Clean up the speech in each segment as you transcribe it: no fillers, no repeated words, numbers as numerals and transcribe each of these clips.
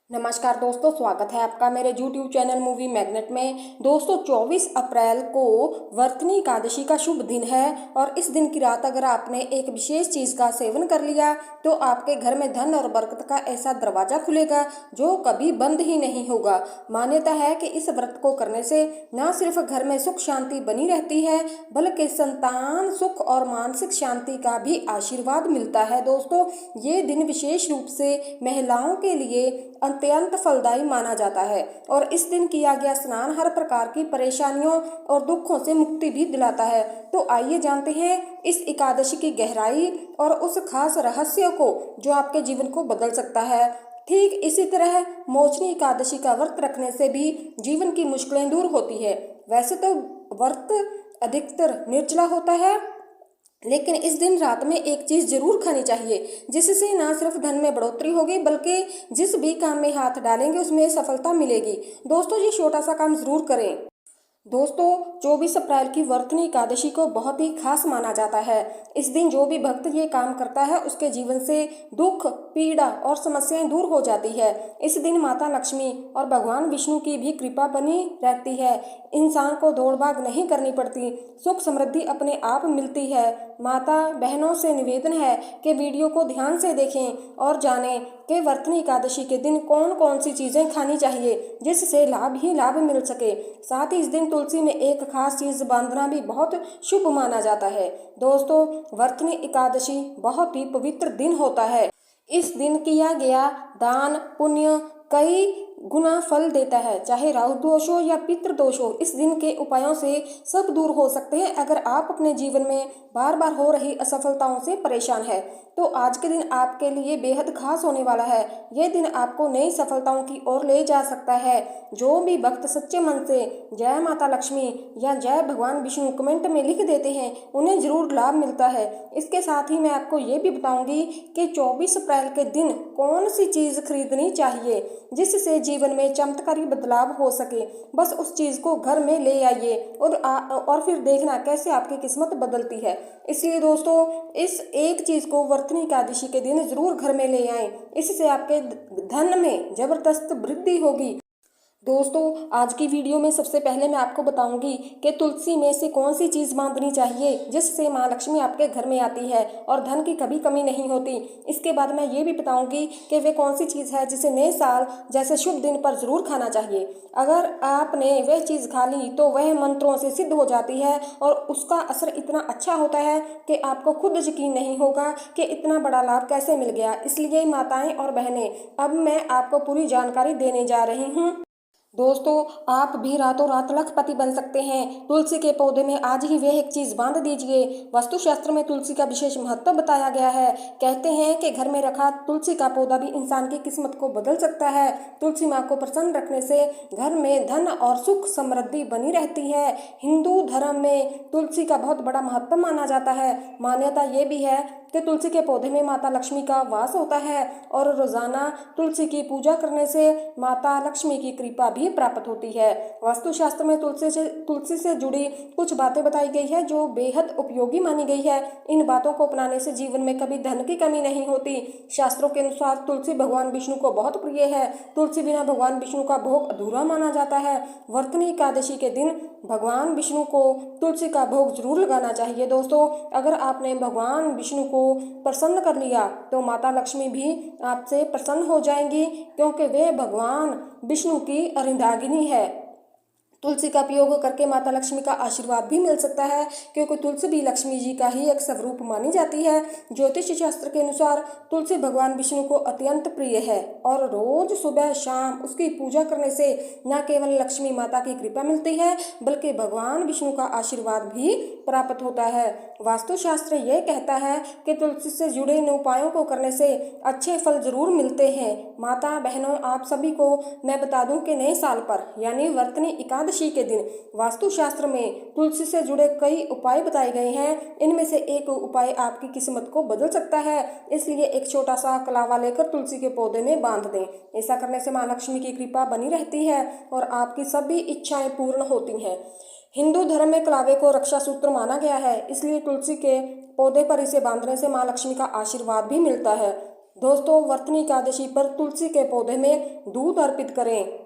नमस्कार दोस्तों, स्वागत है आपका मेरे YouTube चैनल मूवी मैग्नेट में। दोस्तों 24 अप्रैल को वर्तनी एकादशी का शुभ दिन है और इस दिन की रात अगर आपने एक विशेष चीज़ का सेवन कर लिया तो आपके घर में धन और बरकत का ऐसा दरवाजा खुलेगा जो कभी बंद ही नहीं होगा। मान्यता है कि इस व्रत को करने से न सिर्फ घर में सुख शांति बनी रहती है बल्कि संतान सुख और मानसिक शांति का भी आशीर्वाद मिलता है। दोस्तों ये दिन विशेष रूप से महिलाओं के लिए अत्यंत फलदायी माना जाता है और इस दिन किया गया स्नान हर प्रकार की परेशानियों और दुखों से मुक्ति भी दिलाता है। तो आइए जानते हैं इस एकादशी की गहराई और उस खास रहस्य को जो आपके जीवन को बदल सकता है। ठीक इसी तरह मोचनी एकादशी का व्रत रखने से भी जीवन की मुश्किलें दूर होती है। वैसे तो व्रत अधिकतर निर्जला होता है, लेकिन इस दिन रात में एक चीज़ जरूर खानी चाहिए जिससे ना सिर्फ धन में बढ़ोतरी होगी बल्कि जिस भी काम में हाथ डालेंगे उसमें सफलता मिलेगी। दोस्तों ये छोटा सा काम जरूर करें। दोस्तों 24 अप्रैल की वर्तनी एकादशी को बहुत ही खास माना जाता है। इस दिन जो भी भक्त ये काम करता है उसके जीवन से दुख पीड़ा और समस्याएं दूर हो जाती है। इस दिन माता लक्ष्मी और भगवान विष्णु की भी कृपा बनी रहती है। इंसान को दौड़ भाग नहीं करनी पड़ती, सुख समृद्धि अपने आप मिलती है। माता बहनों से निवेदन है कि वीडियो को ध्यान से देखें और जानें कि वर्तनी एकादशी के दिन कौन कौन सी चीज़ें खानी चाहिए जिससे लाभ ही लाभ मिल सके। साथ ही इस दिन तुलसी में एक खास चीज़ बांधना भी बहुत शुभ माना जाता है। दोस्तों वर्तनी एकादशी बहुत ही पवित्र दिन होता है। इस दिन किया गया दान पुण्य कई गुना फल देता है, चाहे राहु दोष हो या पितृ दोष हो। इस दिन के उपायों से सब दूर हो सकते हैं। अगर आप अपने जीवन में बार बार हो रही असफलताओं से परेशान है तो आज के दिन आपके लिए बेहद खास होने वाला है। यह दिन आपको नई सफलताओं की ओर ले जा सकता है। जो भी भक्त सच्चे मन से जय माता लक्ष्मी या जय भगवान विष्णु कमेंट में लिख देते हैं उन्हें जरूर लाभ मिलता है। इसके साथ ही मैं आपको ये भी बताऊंगी कि 24 अप्रैल के दिन कौन सी चीज़ खरीदनी चाहिए जिससे जीवन में चमत्कारी बदलाव हो सके। बस उस चीज़ को घर में ले आइए और फिर देखना कैसे आपकी किस्मत बदलती है। इसलिए दोस्तों इस एक चीज़ को वर्तनी एकादशी के दिन जरूर घर में ले आएं, इससे आपके धन में जबरदस्त वृद्धि होगी। दोस्तों आज की वीडियो में सबसे पहले मैं आपको बताऊंगी कि तुलसी में से कौन सी चीज़ बांधनी चाहिए जिससे माँ लक्ष्मी आपके घर में आती है और धन की कभी कमी नहीं होती। इसके बाद मैं ये भी बताऊंगी कि वे कौन सी चीज़ है जिसे नए साल जैसे शुभ दिन पर ज़रूर खाना चाहिए। अगर आपने वह चीज़ खा ली तो वह मंत्रों से सिद्ध हो जाती है और उसका असर इतना अच्छा होता है कि आपको खुद यकीन नहीं होगा कि इतना बड़ा लाभ कैसे मिल गया। इसलिए माताएं और बहनें अब मैं आपको पूरी जानकारी देने जा रही हूँ। दोस्तों आप भी रातों रात लखपति बन सकते हैं। तुलसी के पौधे में आज ही वह एक चीज बांध दीजिए। वास्तुशास्त्र में तुलसी का विशेष महत्व बताया गया है। कहते हैं कि घर में रखा तुलसी का पौधा भी इंसान की किस्मत को बदल सकता है। तुलसी माँ को प्रसन्न रखने से घर में धन और सुख समृद्धि बनी रहती है। हिंदू धर्म में तुलसी का बहुत बड़ा महत्व माना जाता है। मान्यता ये भी है कि तुलसी के पौधे में माता लक्ष्मी का वास होता है और रोजाना तुलसी की पूजा करने से माता लक्ष्मी की कृपा भी प्राप्त होती है। वास्तुशास्त्र में तुलसी से जुड़ी कुछ बातें बताई गई है जो बेहद उपयोगी मानी गई है। इन बातों को अपनाने से जीवन में कभी धन की कमी नहीं होती। शास्त्रों के अनुसार तुलसी भगवान विष्णु को बहुत प्रिय है। तुलसी बिना भगवान विष्णु का भोग अधूरा माना जाता है। वर्तनी एकादशी के दिन भगवान विष्णु को तुलसी का भोग जरूर लगाना चाहिए। दोस्तों अगर आपने भगवान विष्णु को प्रसन्न कर लिया तो माता लक्ष्मी भी आपसे प्रसन्न हो जाएंगी क्योंकि वे भगवान विष्णु की अर्धांगिनी है। तुलसी का उपयोग करके माता लक्ष्मी का आशीर्वाद भी मिल सकता है क्योंकि तुलसी भी लक्ष्मी जी का ही एक स्वरूप मानी जाती है। ज्योतिष शास्त्र के अनुसार तुलसी भगवान विष्णु को अत्यंत प्रिय है और रोज सुबह शाम उसकी पूजा करने से न केवल लक्ष्मी माता की कृपा मिलती है बल्कि भगवान विष्णु का आशीर्वाद भी प्राप्त होता है। वास्तुशास्त्र यह कहता है कि तुलसी से जुड़े इन उपायों को करने से अच्छे फल जरूर मिलते हैं। माता बहनों आप सभी को मैं बता दूं कि नए साल पर यानी वर्तनी एकादशी के दिन वास्तुशास्त्र में तुलसी से जुड़े कई उपाय बताए गए हैं। इनमें से एक उपाय आपकी किस्मत को बदल सकता है। इसलिए एक छोटा सा कलावा लेकर तुलसी के पौधे में बांध दें। ऐसा करने से माँ लक्ष्मी की कृपा बनी रहती है और आपकी सभी इच्छाएं पूर्ण होती हैं। हिंदू धर्म में कलावे को रक्षा सूत्र माना गया है, इसलिए तुलसी के पौधे पर इसे बांधने से माँ लक्ष्मी का आशीर्वाद भी मिलता है। दोस्तों, वर्तनी एकादशी पर तुलसी के पौधे में दूध अर्पित करें।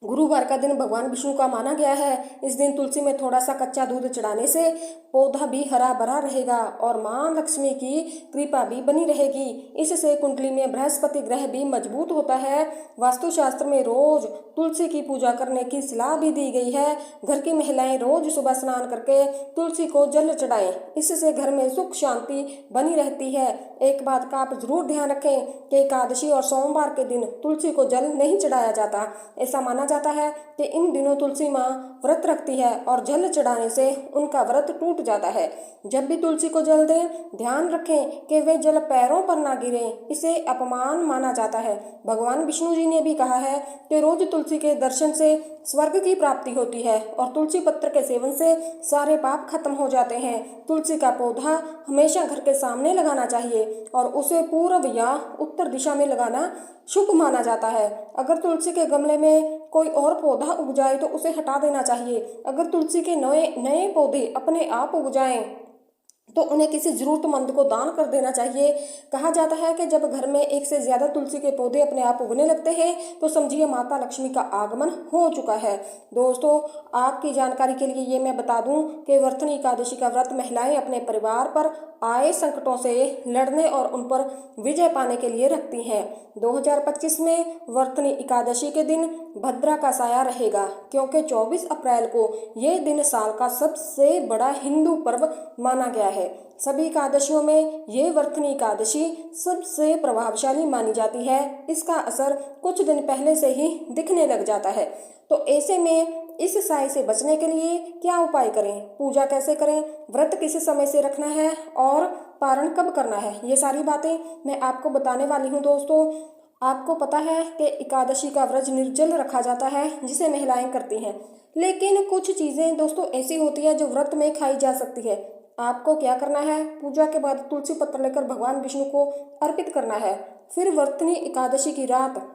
गुरुवार का दिन भगवान विष्णु का माना गया है। इस दिन तुलसी में थोड़ा सा कच्चा दूध चढ़ाने से पौधा भी हरा भरा रहेगा और मां लक्ष्मी की कृपा भी बनी रहेगी। इससे कुंडली में बृहस्पति ग्रह भी मजबूत होता है। वास्तुशास्त्र में रोज तुलसी की पूजा करने की सलाह भी दी गई है। घर की महिलाएं रोज सुबह स्नान करके तुलसी को जल चढ़ाएं। इससे घर में सुख शांति बनी रहती है। एक बात का आप जरूर ध्यान रखें कि एकादशी और सोमवार के दिन तुलसी को जल नहीं चढ़ाया जाता। ऐसा माना जाता है कि इन दिनों तुलसी माँ व्रत रखती है और जल चढ़ाने से उनका व्रत टूट जाता है। जब भी तुलसी को जल दें, ध्यान रखें कि वे जल पैरों पर ना गिरे, इसे अपमान माना जाता है। भगवान विष्णु जी ने भी कहा है कि रोज तुलसी के दर्शन से स्वर्ग की प्राप्ति होती है और तुलसी पत्र के सेवन से सारे पाप खत्म हो जाते हैं। तुलसी का पौधा हमेशा घर के सामने लगाना चाहिए और उसे पूर्व या उत्तर दिशा में लगाना शुभ माना जाता है। अगर तुलसी के गमले में कोई और पौधा उग जाए तो उसे हटा देना चाहिए। अगर तुलसी के नए नए पौधे अपने आप उग जाएं तो उन्हें किसी जरूरतमंद को दान कर देना चाहिए। कहा जाता है कि जब घर में एक से ज्यादा तुलसी के पौधे अपने आप उगने लगते हैं तो समझिए माता लक्ष्मी का आगमन हो चुका है। दोस्तों, आपकी जानकारी के लिए ये मैं बता दूं कि वर्तनी एकादशी का व्रत महिलाएं अपने परिवार पर आए संकटों से लड़ने और उन पर विजय पाने के लिए रखती हैं। 2025 में वर्तनी एकादशी के दिन भद्रा का साया रहेगा, क्योंकि 24 अप्रैल को ये दिन साल का सबसे बड़ा हिंदू पर्व माना गया है। सभी एकादशियों में ये वर्तनी एकादशी सबसे प्रभावशाली मानी जाती है। इसका असर कुछ दिन पहले से ही दिखने लग जाता है। तो ऐसे में इस साए से बचने के लिए क्या उपाय करें, पूजा कैसे करें, व्रत किस समय से रखना है और पारण कब करना है, ये सारी बातें मैं आपको बताने वाली हूँ। दोस्तों, आपको पता है कि एकादशी का व्रत निर्जल रखा जाता है, जिसे महिलाएं करती हैं। लेकिन कुछ चीज़ें दोस्तों ऐसी होती है जो व्रत में खाई जा सकती है। आपको क्या करना है, पूजा के बाद तुलसी पत्र लेकर भगवान विष्णु को अर्पित करना है। फिर वर्तनी एकादशी की रात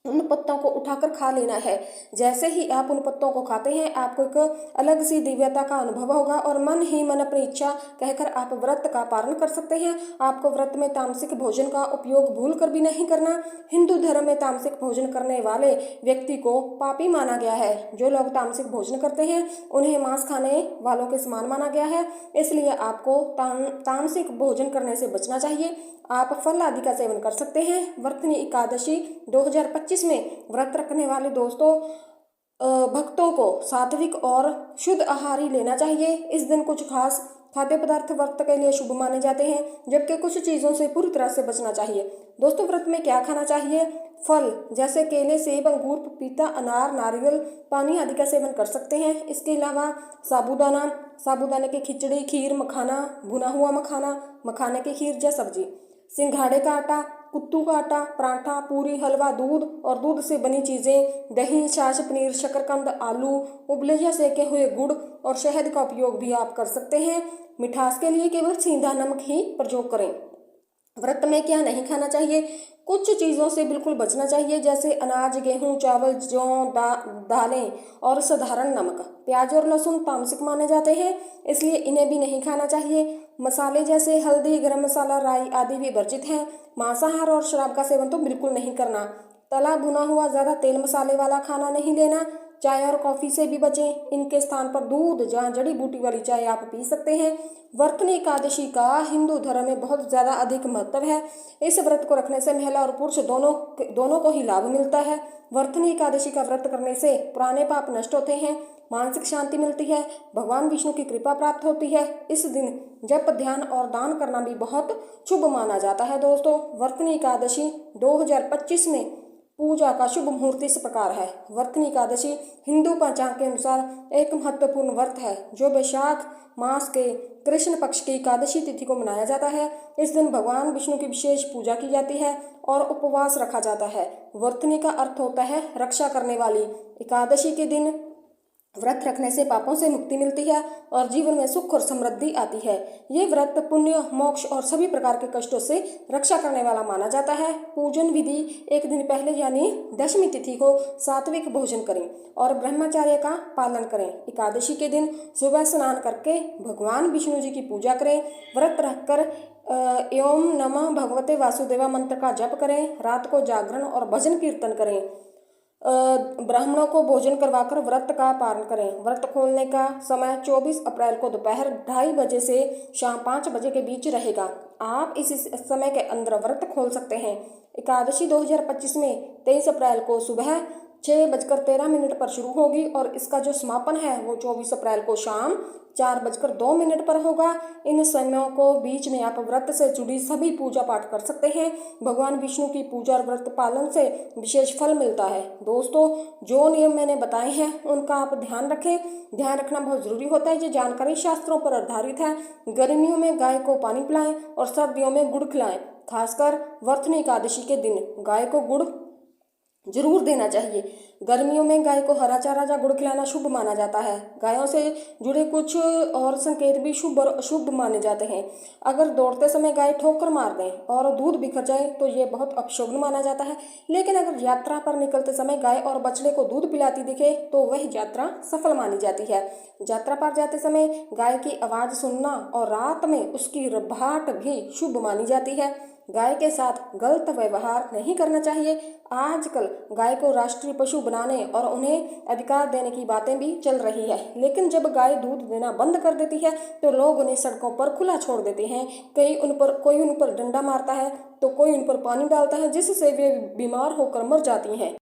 उन पत्तों को उठाकर खा लेना है। जैसे ही आप उन पत्तों को खाते हैं, आपको एक अलग सी दिव्यता का अनुभव होगा और मन ही मन अपनी इच्छा कहकर आप व्रत का पालन कर सकते हैं। आपको व्रत में तामसिक भोजन का उपयोग भूल कर भी नहीं करना। हिंदू धर्म में तामसिक भोजन करने वाले व्यक्ति को पापी माना गया है। जो लोग तामसिक भोजन करते हैं उन्हें मांस खाने वालों के समान माना गया है। इसलिए आपको तामसिक भोजन करने से बचना चाहिए। आप फल आदि का सेवन कर सकते हैं। वर्तनी एकादशी 2025 में व्रत रखने वाले दोस्तों भक्तों को सात्विक और शुद्ध आहार ही लेना चाहिए। इस दिन कुछ खास खाद्य पदार्थ व्रत के लिए शुभ माने जाते हैं, जबकि कुछ चीज़ों से पूरी तरह से बचना चाहिए। दोस्तों, व्रत में क्या खाना चाहिए? फल जैसे केले, सेब, अंगूर, पपीता, अनार, नारियल, पानी आदि का सेवन कर सकते हैं। इसके अलावा साबूदाने की खिचड़ी, खीर, मखाना, भुना हुआ मखाना, मखाने की खीर या सब्जी, सिंघाड़े का आटा, कुत्तू का आटा, पराठा, पूरी, हलवा, दूध और दूध से बनी चीज़ें, दही, छाछ, पनीर, शकरकंद, आलू, उबले या सेके हुए गुड़ और शहद का उपयोग भी आप कर सकते हैं। मिठास के लिए केवल सीधा नमक ही प्रयोग करें। व्रत में क्या नहीं खाना चाहिए? कुछ चीज़ों से बिल्कुल बचना चाहिए, जैसे अनाज, गेहूं, चावल, जौ, दालें और साधारण नमक। प्याज और लहसुन तामसिक माने जाते हैं, इसलिए इन्हें भी नहीं खाना चाहिए। मसाले जैसे हल्दी, गरम मसाला, राई आदि भी वर्जित हैं। मांसाहार और शराब का सेवन तो बिल्कुल नहीं करना। तला भुना हुआ ज़्यादा तेल मसाले वाला खाना नहीं लेना। चाय और कॉफ़ी से भी बचें। इनके स्थान पर दूध या जड़ी बूटी वाली चाय आप पी सकते हैं। वर्तनी एकादशी का हिंदू धर्म में बहुत ज़्यादा अधिक महत्व है। इस व्रत को रखने से महिला और पुरुष दोनों को ही लाभ मिलता है। वर्तनी एकादशी का व्रत करने से पुराने पाप नष्ट होते हैं, मानसिक शांति मिलती है, भगवान विष्णु की कृपा प्राप्त होती है। इस दिन जप, ध्यान और दान करना भी बहुत शुभ माना जाता है। दोस्तों, वर्तनी एकादशी 2025 में पूजा का शुभ मुहूर्त इस प्रकार है। वर्तनी एकादशी हिंदू पंचांग के अनुसार एक महत्वपूर्ण व्रत है जो वैशाख मास के कृष्ण पक्ष की एकादशी तिथि को मनाया जाता है। इस दिन भगवान विष्णु की विशेष पूजा की जाती है और उपवास रखा जाता है। वर्तनी का अर्थ होता है रक्षा करने वाली। एकादशी के दिन व्रत रखने से पापों से मुक्ति मिलती है और जीवन में सुख और समृद्धि आती है। ये व्रत पुण्य, मोक्ष और सभी प्रकार के कष्टों से रक्षा करने वाला माना जाता है। पूजन विधि: एक दिन पहले यानी दशमी तिथि को सात्विक भोजन करें और ब्रह्मचर्य का पालन करें। एकादशी के दिन सुबह स्नान करके भगवान विष्णु जी की पूजा करें। व्रत रखकर एवं नमः भगवते वासुदेवा मंत्र का जप करें। रात को जागरण और भजन कीर्तन करें। ब्राह्मणों को भोजन करवाकर व्रत का पालन करें। व्रत खोलने का समय 24 अप्रैल को दोपहर 2:30 बजे से शाम 5 बजे के बीच रहेगा। आप इस समय के अंदर व्रत खोल सकते हैं। एकादशी 2025 में 23 अप्रैल को सुबह 6:13 पर शुरू होगी और इसका जो समापन है वो 24 अप्रैल को शाम 4:02 पर होगा। इन समयों को बीच में आप व्रत से जुड़ी सभी पूजा पाठ कर सकते हैं। भगवान विष्णु की पूजा और व्रत पालन से विशेष फल मिलता है। दोस्तों, जो नियम मैंने बताए हैं उनका आप ध्यान रखें। ध्यान रखना बहुत जरूरी होता है। ये जानकारी शास्त्रों पर आधारित है। गर्मियों में गाय को पानी पिलाएं और सर्दियों में गुड़ खिलाएं। खासकर वर्तनी एकादशी के दिन गाय को गुड़ जरूर देना चाहिए। गर्मियों में गाय को हरा चारा या गुड़ खिलाना शुभ माना जाता है। गायों से जुड़े कुछ और संकेत भी शुभ और अशुभ माने जाते हैं। अगर दौड़ते समय गाय ठोकर मार दें और दूध बिखर जाए तो ये बहुत अपशुभ माना जाता है। लेकिन अगर यात्रा पर निकलते समय गाय और बछड़े को दूध पिलाती दिखे तो वह यात्रा सफल मानी जाती है। यात्रा पर जाते समय गाय की आवाज़ सुनना और रात में उसकी रभाट भी शुभ मानी जाती है। गाय के साथ गलत व्यवहार नहीं करना चाहिए। आजकल गाय को राष्ट्रीय पशु बनाने और उन्हें अधिकार देने की बातें भी चल रही है। लेकिन जब गाय दूध देना बंद कर देती है तो लोग उन्हें सड़कों पर खुला छोड़ देते हैं। कोई उन पर डंडा मारता है तो कोई उन पर पानी डालता है, जिससे वे बीमार होकर मर जाती हैं।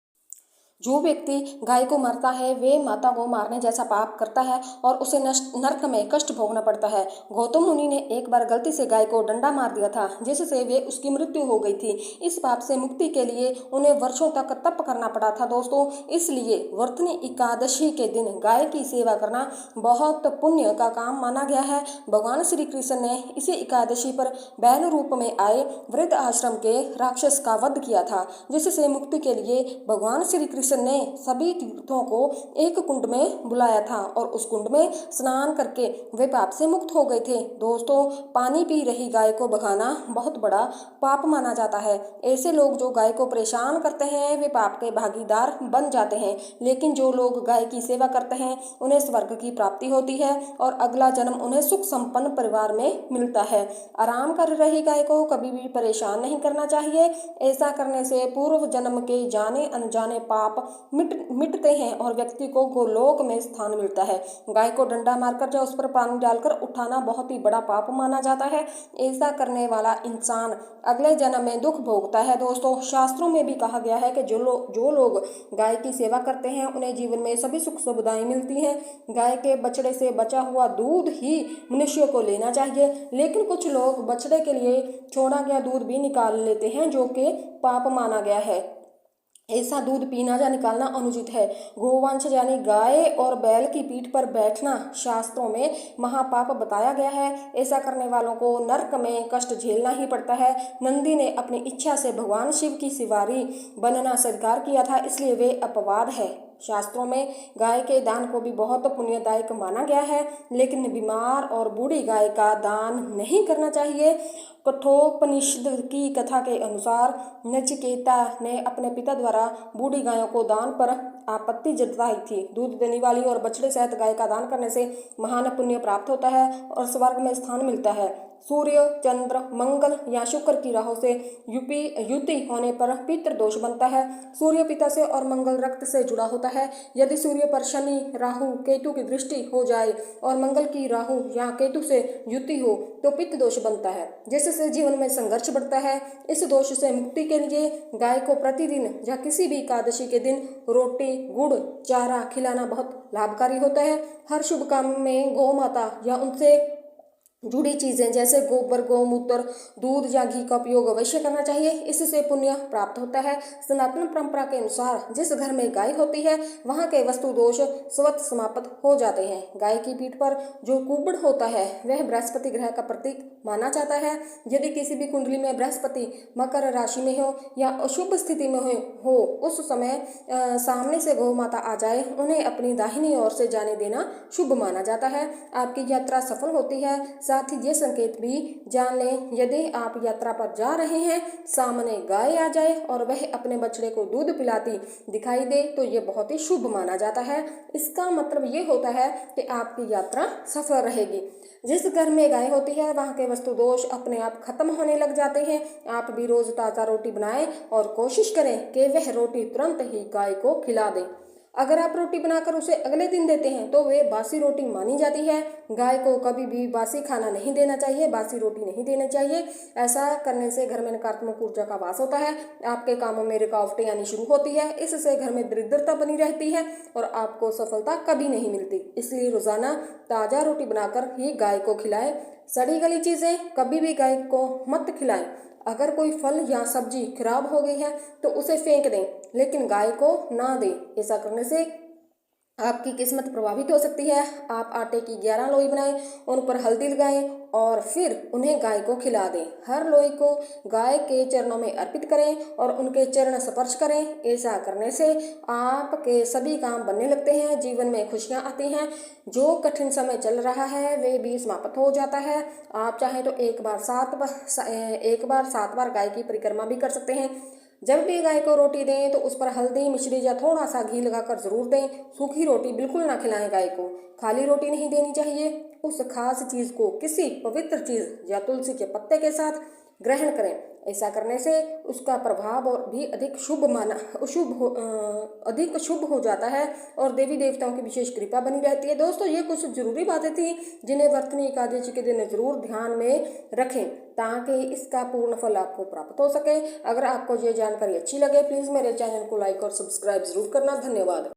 जो व्यक्ति गाय को मारता है वे माता को मारने जैसा पाप करता है और उसे नरक में कष्ट भोगना पड़ता है। गौतम मुनि ने एक बार गलती से गाय को डंडा मार दिया था, जिससे वे उसकी मृत्यु हो गई थी। इस पाप से मुक्ति के लिए उन्हें वर्षों तक तप करना पड़ा था। दोस्तों, इसलिए वर्तनी एकादशी के दिन गाय की सेवा करना बहुत पुण्य का काम माना गया है। भगवान श्री कृष्ण ने इसी एकादशी पर बैल रूप में आए वृद्ध आश्रम के राक्षस का वध किया था, जिससे मुक्ति के लिए भगवान श्री कृष्ण ने सभी तीर्थों को एक कुंड में बुलाया था और उस कुंड में स्नान करके वे पाप से मुक्त हो गए थे। दोस्तों, पानी पी रही गाय को भगाना बहुत बड़ा पाप माना जाता है। ऐसे लोग जो गाय को परेशान करते हैं वे पाप के भागीदार बन जाते हैं। लेकिन जो लोग गाय की सेवा करते हैं उन्हें स्वर्ग की प्राप्ति होती है और अगला जन्म उन्हें सुख संपन्न परिवार में मिलता है। आराम कर रही गाय को कभी भी परेशान नहीं करना चाहिए। ऐसा करने से पूर्व जन्म के जाने अनजाने पाप मिटते हैं और व्यक्ति को गोलोक में स्थान मिलता है। गाय को डंडा मारकर या उस पर पानी डालकर उठाना बहुत ही बड़ा पाप माना जाता है। ऐसा करने वाला इंसान अगले जन्म में दुख भोगता है। दोस्तों, शास्त्रों में भी कहा गया है कि जो लोग गाय की सेवा करते हैं उन्हें जीवन में सभी सुख सुविधाएं मिलती हैं। गाय के बछड़े से बचा हुआ दूध ही मनुष्य को लेना चाहिए। लेकिन कुछ लोग बछड़े के लिए छोड़ा गया दूध भी निकाल लेते हैं, जो कि पाप माना गया है। ऐसा दूध पीना या निकालना अनुचित है। गोवंश यानी गाय और बैल की पीठ पर बैठना शास्त्रों में महापाप बताया गया है। ऐसा करने वालों को नरक में कष्ट झेलना ही पड़ता है। नंदी ने अपनी इच्छा से भगवान शिव की सवारी बनना स्वीकार किया था, इसलिए वे अपवाद है। शास्त्रों में गाय के दान को भी बहुत पुण्यदायक माना गया है, लेकिन बीमार और बूढ़ी गाय का दान नहीं करना चाहिए। कठोपनिषद की कथा के अनुसार नचिकेता ने अपने पिता द्वारा बूढ़ी गायों को दान पर आपत्ति जताई थी। दूध देने वाली और बछड़े सहित गाय का दान करने से महान पुण्य प्राप्त होता है और स्वर्ग में स्थान मिलता है। सूर्य, चंद्र, मंगल या शुक्र की राहों से युति होने पर पितृ दोष बनता है। सूर्य पिता से और मंगल रक्त से जुड़ा होता है। यदि सूर्य पर शनि, राहु, केतु की दृष्टि हो जाए और मंगल की राहु या केतु से युति हो तो पितृ दोष बनता है, जिससे जीवन में संघर्ष बढ़ता है। इस दोष से मुक्ति के लिए गाय को प्रतिदिन या किसी भी एकादशी के दिन रोटी, गुड़, चारा खिलाना बहुत लाभकारी होता है। हर शुभ काम में गौ माता या उनसे जुड़ी चीजें जैसे गोबर, गौमूत्र, दूध या घी का उपयोग अवश्य करना चाहिए। इससे पुण्य प्राप्त होता है। सनातन परंपरा के अनुसार जिस घर में गाय होती है वहां के वस्तु दोष स्वतः समाप्त हो जाते हैं। गाय की पीठ पर जो कुबड़ होता है वह बृहस्पति ग्रह का प्रतीक माना जाता है। यदि किसी भी कुंडली में बृहस्पति मकर राशि में हो या अशुभ स्थिति में हो उस समय सामने से गौ माता आ जाए, उन्हें अपनी दाहिनी ओर से जाने देना शुभ माना जाता है। आपकी यात्रा सफल होती है। साथ ही ये संकेत भी जान लें, यदि आप यात्रा पर जा रहे हैं, सामने गाय आ जाए और वह अपने बछड़े को दूध पिलाती दिखाई दे तो ये बहुत ही शुभ माना जाता है। इसका मतलब ये होता है कि आपकी यात्रा सफल रहेगी। जिस घर में गाय होती है वहाँ के वस्तु दोष अपने आप खत्म होने लग जाते हैं। आप भी रोज ताज़ा रोटी बनाएं और कोशिश करें कि वह रोटी तुरंत ही गाय को खिला दें। अगर आप रोटी बनाकर उसे अगले दिन देते हैं तो वे बासी रोटी मानी जाती है। गाय को कभी भी बासी खाना नहीं देना चाहिए, बासी रोटी नहीं देनी चाहिए। ऐसा करने से घर में नकारात्मक ऊर्जा का वास होता है, आपके कामों में रुकावटें आनी शुरू होती है। इससे घर में दरिद्रता बनी रहती है और आपको सफलता कभी नहीं मिलती। इसलिए रोजाना ताज़ा रोटी बनाकर ही गाय को खिलाएं। सड़ी गली चीज़ें कभी भी गाय को मत खिलाएं। अगर कोई फल या सब्जी खराब हो गई है तो उसे फेंक दें, लेकिन गाय को ना दें। ऐसा करने से आपकी किस्मत प्रभावित हो सकती है। आप आटे की 11 लोई बनाएं, उन पर हल्दी लगाएं और फिर उन्हें गाय को खिला दें। हर लोई को गाय के चरणों में अर्पित करें और उनके चरण स्पर्श करें। ऐसा करने से आपके सभी काम बनने लगते हैं, जीवन में खुशियां आती हैं। जो कठिन समय चल रहा है वे भी समाप्त हो जाता है। आप चाहें तो एक बार 7 बार गाय की परिक्रमा भी कर सकते हैं। जब भी गाय को रोटी दें तो उस पर हल्दी, मिश्री या थोड़ा सा घी लगाकर जरूर दें। सूखी रोटी बिल्कुल ना खिलाएं गाय को। खाली रोटी नहीं देनी चाहिए। उस खास चीज को किसी पवित्र चीज या तुलसी के पत्ते के साथ ग्रहण करें। ऐसा करने से उसका प्रभाव और भी अधिक शुभ हो जाता है और देवी देवताओं की विशेष कृपा बनी रहती है। दोस्तों, ये कुछ जरूरी बातें थी जिन्हें वर्तनी एकादशी के दिन जरूर ध्यान में रखें ताकि इसका पूर्ण फल आपको प्राप्त हो सके। अगर आपको ये जानकारी अच्छी लगे प्लीज़ मेरे चैनल को लाइक और सब्सक्राइब जरूर करना। धन्यवाद।